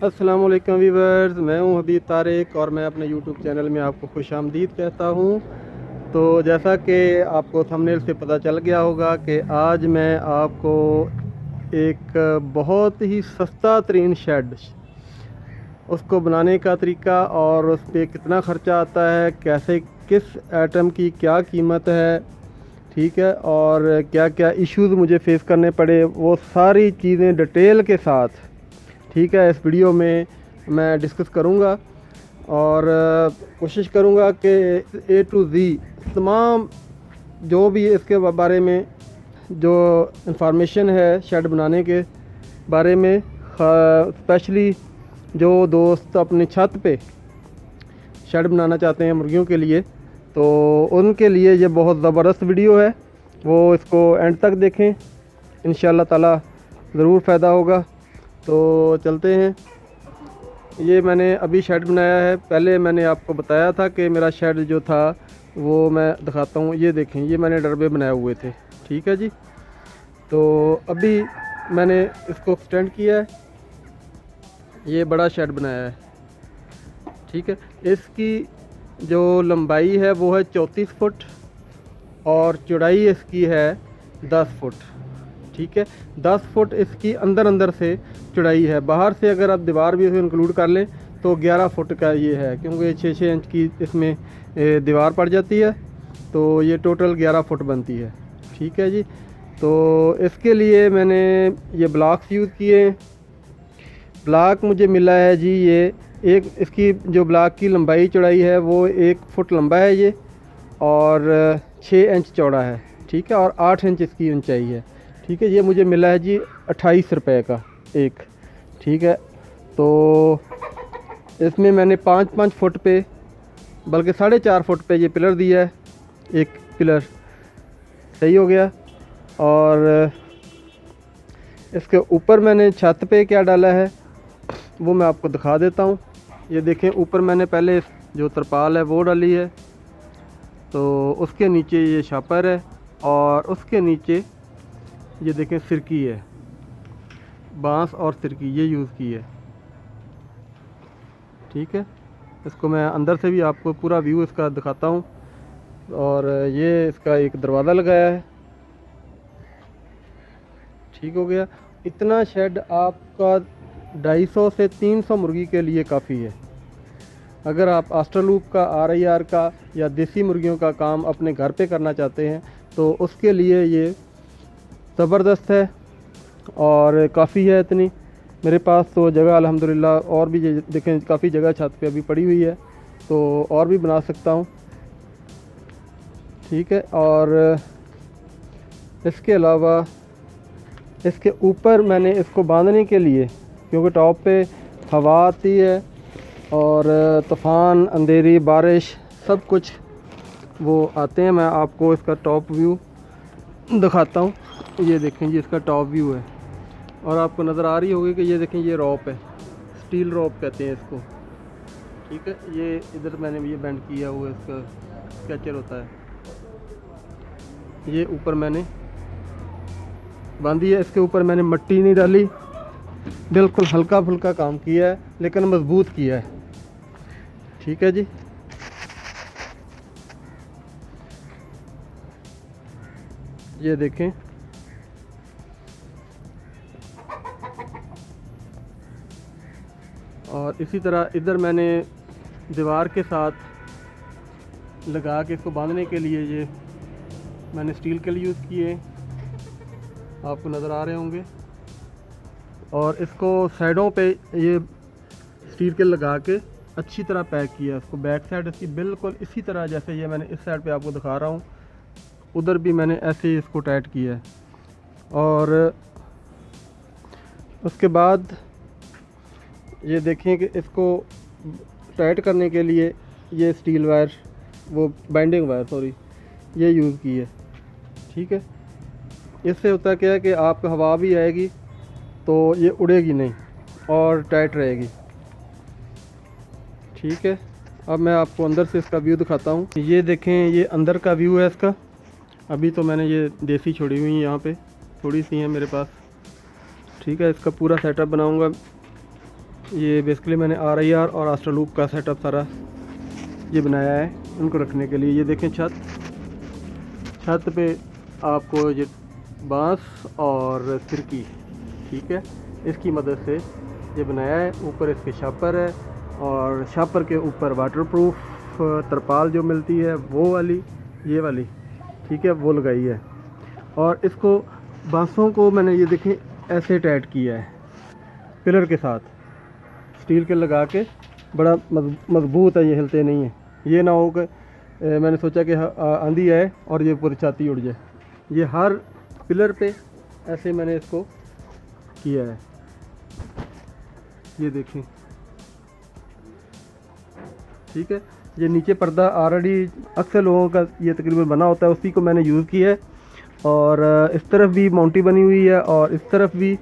अस्सलाम वालेकुम वीवर्स, मैं हूं हबीब तारिक और मैं अपने यूट्यूब चैनल में आपको खुशामदीद कहता हूं। तो जैसा कि आपको थंबनेल से पता चल गया होगा कि आज मैं आपको एक बहुत ही सस्ता तरीन शेड, उसको बनाने का तरीका और उस पर कितना ख़र्चा आता है, कैसे किस आइटम की क्या कीमत है, ठीक है, और क्या क्या इश्यूज़ मुझे फेस करने पड़े, वो सारी चीज़ें डिटेल के साथ, ठीक है, इस वीडियो में मैं डिस्कस करूँगा। और कोशिश करूँगा कि ए टू ज़ी तमाम जो भी इसके बारे में जो इंफॉर्मेशन है शेड बनाने के बारे में, स्पेशली जो दोस्त अपनी छत पे शेड बनाना चाहते हैं मुर्गियों के लिए, तो उनके लिए ये बहुत ज़बरदस्त वीडियो है। वो इसको एंड तक देखें, इंशाल्लाह ताला ज़रूर फ़ायदा होगा। तो चलते हैं। ये मैंने अभी शेड बनाया है। पहले मैंने आपको बताया था कि मेरा शेड जो था वो मैं दिखाता हूँ। ये देखें, ये मैंने डरबे बनाए हुए थे, ठीक है जी। तो अभी मैंने इसको एक्सटेंड किया है, ये बड़ा शेड बनाया है, ठीक है। इसकी जो लंबाई है वो है 34 फुट और चौड़ाई इसकी है 10 फुट, ठीक है। 10 फुट इसकी अंदर से चौड़ाई है। बाहर से अगर आप दीवार भी इसमें इंक्लूड कर लें तो 11 फुट का ये है, क्योंकि 6-6 इंच की इसमें दीवार पड़ जाती है, तो ये टोटल 11 फुट बनती है, ठीक है जी। तो इसके लिए मैंने ये ब्लॉक्स यूज़ किए। ब्लॉक मुझे मिला है जी, ये एक इसकी जो ब्लॉक की लंबाई चौड़ाई है वो 1 फुट लंबा है ये, और 6 इंच चौड़ा है, ठीक है, और 8 इंच इसकी ऊंचाई है, ठीक है। ये मुझे मिला है जी 28 रुपये का एक, ठीक है। तो इसमें मैंने 5-5 फुट पे, बल्कि 4.5 फुट पे ये पिलर दिया है। एक पिलर सही हो गया। और इसके ऊपर मैंने छत पे क्या डाला है वो मैं आपको दिखा देता हूँ। ये देखें, ऊपर मैंने पहले जो तरपाल है वो डाली है, तो उसके नीचे ये शापर है, और उसके नीचे ये देखें सिरकी है, बांस और सिरकी ये यूज़ की है, ठीक है। इसको मैं अंदर से भी आपको पूरा व्यू इसका दिखाता हूँ। और ये इसका एक दरवाज़ा लगाया है, ठीक हो गया। इतना शेड आपका 250 से 300 मुर्गी के लिए काफ़ी है। अगर आप आस्ट्रलूप का, RIR का या देसी मुर्गियों का काम अपने घर पे करना चाहते हैं तो उसके लिए ये ज़बरदस्त है और काफ़ी है। इतनी मेरे पास तो जगह अल्हम्दुलिल्लाह और भी देखें काफ़ी जगह छत पे अभी पड़ी हुई है, तो और भी बना सकता हूँ, ठीक है। और इसके अलावा इसके ऊपर मैंने इसको बांधने के लिए, क्योंकि टॉप पे हवा आती है और तूफ़ान, अंधेरी, बारिश सब कुछ वो आते हैं। मैं आपको इसका टॉप व्यू दिखाता हूँ। ये देखें जी, इसका टॉप व्यू है, और आपको नज़र आ रही होगी कि ये देखें ये रॉप है, स्टील रॉप कहते हैं इसको, ठीक है। ये इधर मैंने ये बेंड किया हुआ है, इसका स्केचर होता है। ये ऊपर मैंने बांधी है, इसके ऊपर मैंने मिट्टी नहीं डाली, बिल्कुल हल्का फुल्का काम किया है लेकिन मजबूत किया है, ठीक है जी। ये देखें, और इसी तरह इधर मैंने दीवार के साथ लगा के इसको बांधने के लिए ये मैंने स्टील के लिए यूज़ किए, आपको नज़र आ रहे होंगे। और इसको साइडों पे ये स्टील के लगा के अच्छी तरह पैक किया। इसको बैक साइड इसकी बिल्कुल इसी तरह जैसे ये मैंने इस साइड पे आपको दिखा रहा हूँ, उधर भी मैंने ऐसे ही इसको टाइट किया है। और उसके बाद ये देखें कि इसको टाइट करने के लिए ये स्टील वायर, वो बाइंडिंग वायर सॉरी, ये यूज़ की है, ठीक है। इससे होता क्या है कि आपको हवा भी आएगी तो ये उड़ेगी नहीं और टाइट रहेगी, ठीक है। अब मैं आपको अंदर से इसका व्यू दिखाता हूँ। ये देखें, ये अंदर का व्यू है इसका। अभी तो मैंने ये देसी छोड़ी हुई है, यहाँ पे थोड़ी सी है मेरे पास, ठीक है। इसका पूरा सेटअप बनाऊँगा ये बेसिकली मैंने RIR और आस्ट्रा लूप का सेटअप सारा ये बनाया है उनको रखने के लिए। ये देखें छत पे आपको ये बांस और सिरकी, ठीक है, इसकी मदद से ये बनाया है। ऊपर इसके शापर है और शापर के ऊपर वाटरप्रूफ तरपाल जो मिलती है वो वाली, ये वाली, ठीक है, वो लगाई है। और इसको बांसों को मैंने ये देखें ऐसे टाइट किया है पिलर के साथ, स्टील के लगा के, बड़ा मजबूत है, ये हिलते नहीं है। ये ना हो कि मैंने सोचा कि आंधी आए और ये पूरी छाती उड़ जाए। ये हर पिलर पे ऐसे मैंने इसको किया है, ये देखें, ठीक है। ये नीचे पर्दा ऑलरेडी अक्सर लोगों का ये तकरीबन बना होता है, उसी को मैंने यूज़ किया है। और इस तरफ भी माउंटी बनी हुई है और इस तरफ भी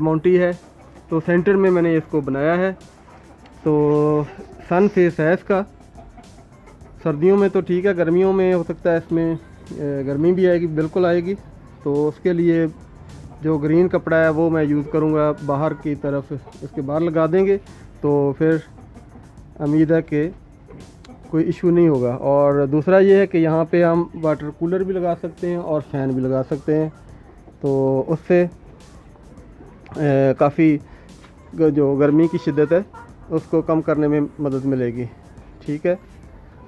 माउंटी है, तो सेंटर में मैंने इसको बनाया है। तो सन फेस है इसका, सर्दियों में तो ठीक है, गर्मियों में हो सकता है इसमें गर्मी भी आएगी, बिल्कुल आएगी। तो उसके लिए जो ग्रीन कपड़ा है वो मैं यूज़ करूँगा, बाहर की तरफ इसके बाहर लगा देंगे तो फिर उम्मीद है कि कोई इशू नहीं होगा। और दूसरा ये है कि यहाँ पे हम वाटर कूलर भी लगा सकते हैं और फ़ैन भी लगा सकते हैं, तो उससे काफ़ी जो गर्मी की शिद्दत है उसको कम करने में मदद मिलेगी, ठीक है।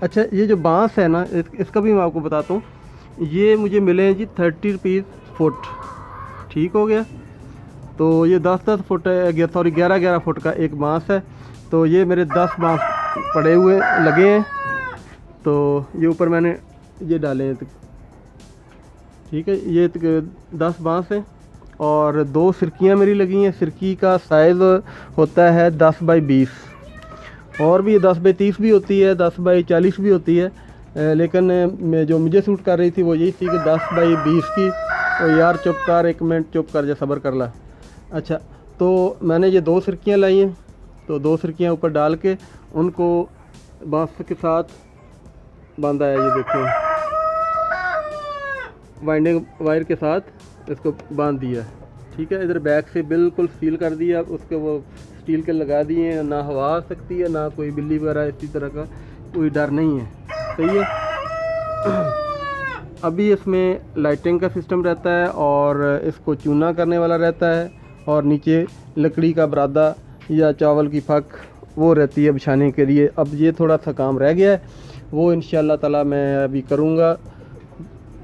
अच्छा, ये जो बांस है ना, इसका भी मैं आपको बताता हूँ। ये मुझे मिले हैं जी 30 रुपीज़ फुट, ठीक हो गया। तो ये 10-10 फुट है, सॉरी 11-11 फुट का एक बांस है। तो ये मेरे 10 बांस पड़े हुए लगे हैं, तो ये ऊपर मैंने ये डाले हैं, ठीक है। ये 10 बांस हैं और 2 सिरकियाँ मेरी लगी हैं। सिरकी का साइज़ होता है 10 बाई 20, और भी 10 बाई 30 भी होती है, 10 बाई 40 भी होती है, लेकिन जो मुझे सूट कर रही थी वो यही थी कि 10 बाई 20 की। तो यार चुप कर, 1 मिनट चुप कर जा, सब्र कर ला। अच्छा, तो मैंने ये 2 सिरकियाँ लाई हैं, तो 2 सिरकियाँ ऊपर डाल के उनको बांस के साथ बांधा है। ये देखो, वाइंडिंग वायर के साथ इसको बांध दिया, ठीक है। इधर बैक से बिल्कुल सील कर दिया, उसके वो स्टील के लगा दिए हैं, ना हवा आ सकती है, ना कोई बिल्ली वगैरह इसी तरह का कोई डर नहीं है, सही है। अभी इसमें लाइटिंग का सिस्टम रहता है और इसको चूना करने वाला रहता है, और नीचे लकड़ी का बरादा या चावल की फक वो रहती है बिछाने के लिए। अब ये थोड़ा सा काम रह गया है, वो इंशाल्लाह ताला मैं अभी करूँगा,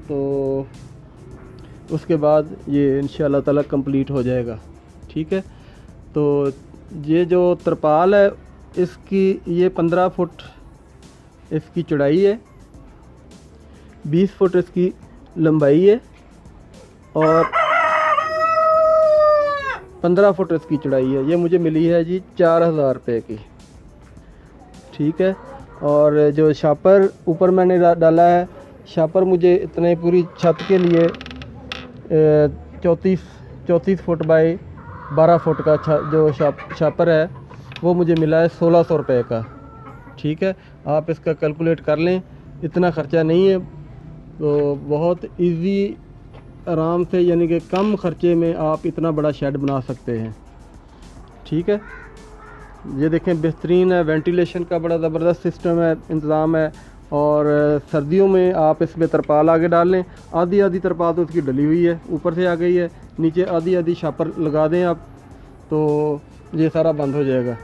तो उसके बाद ये इंशाल्लाह ताला कंप्लीट हो जाएगा, ठीक है। तो ये जो तरपाल है इसकी ये 15 फुट इसकी चौड़ाई है, 20 फुट इसकी लंबाई है और 15 फुट इसकी चौड़ाई है। ये मुझे मिली है जी 4000 रुपये की, ठीक है। और जो शापर ऊपर मैंने डाला है, शापर मुझे इतने पूरी छत के लिए 34 फुट बाई 12 फुट का जो शापर है वो मुझे मिला है 1600 रुपये का, ठीक है। आप इसका कैलकुलेट कर लें, इतना ख़र्चा नहीं है, तो बहुत इजी आराम से, यानी कि कम ख़र्चे में आप इतना बड़ा शेड बना सकते हैं, ठीक है। ये देखें, बेहतरीन है, वेंटिलेशन का बड़ा ज़बरदस्त सिस्टम है, इंतज़ाम है। और सर्दियों में आप इसमें तरपाल आगे डाल लें, आधी तरपाल तो उसकी डली हुई है, ऊपर से आ गई है, नीचे आधी शापर लगा दें आप, तो ये सारा बंद हो जाएगा,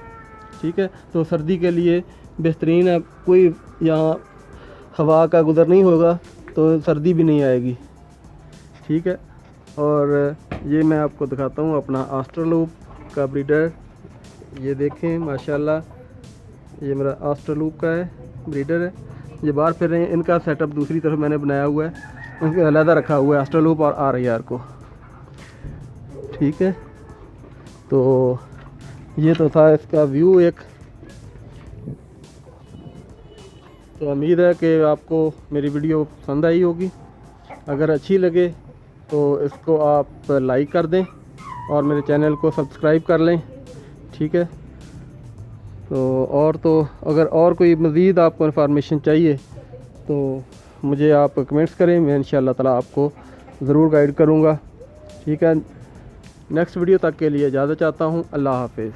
ठीक है। तो सर्दी के लिए बेहतरीन है, कोई यहाँ हवा का गुज़र नहीं होगा, तो सर्दी भी नहीं आएगी, ठीक है। और ये मैं आपको दिखाता हूँ अपना आस्ट्रा लूप का ब्रीडर। ये देखें माशाल्लाह, ये मेरा आस्ट्रा लूप का है, ब्रीडर है। ये बाहर फिर रहे हैं, इनका सेटअप दूसरी तरफ मैंने बनाया हुआ है, उनके अलग रखा हुआ है आस्ट्रा लूप और RIR को, ठीक है। तो ये तो था इसका व्यू एक। तो उम्मीद है कि आपको मेरी वीडियो पसंद आई होगी। अगर अच्छी लगे तो इसको आप लाइक कर दें और मेरे चैनल को सब्सक्राइब कर लें, ठीक है। तो अगर और कोई मज़ीद आपको इन्फॉर्मेशन चाहिए तो मुझे आप कमेंट्स करें, मैं इंशाल्लाह ताला आपको ज़रूर गाइड करूँगा, ठीक है। नेक्स्ट वीडियो तक के लिए इजाज़त चाहता हूँ। अल्लाह हाफ़िज़।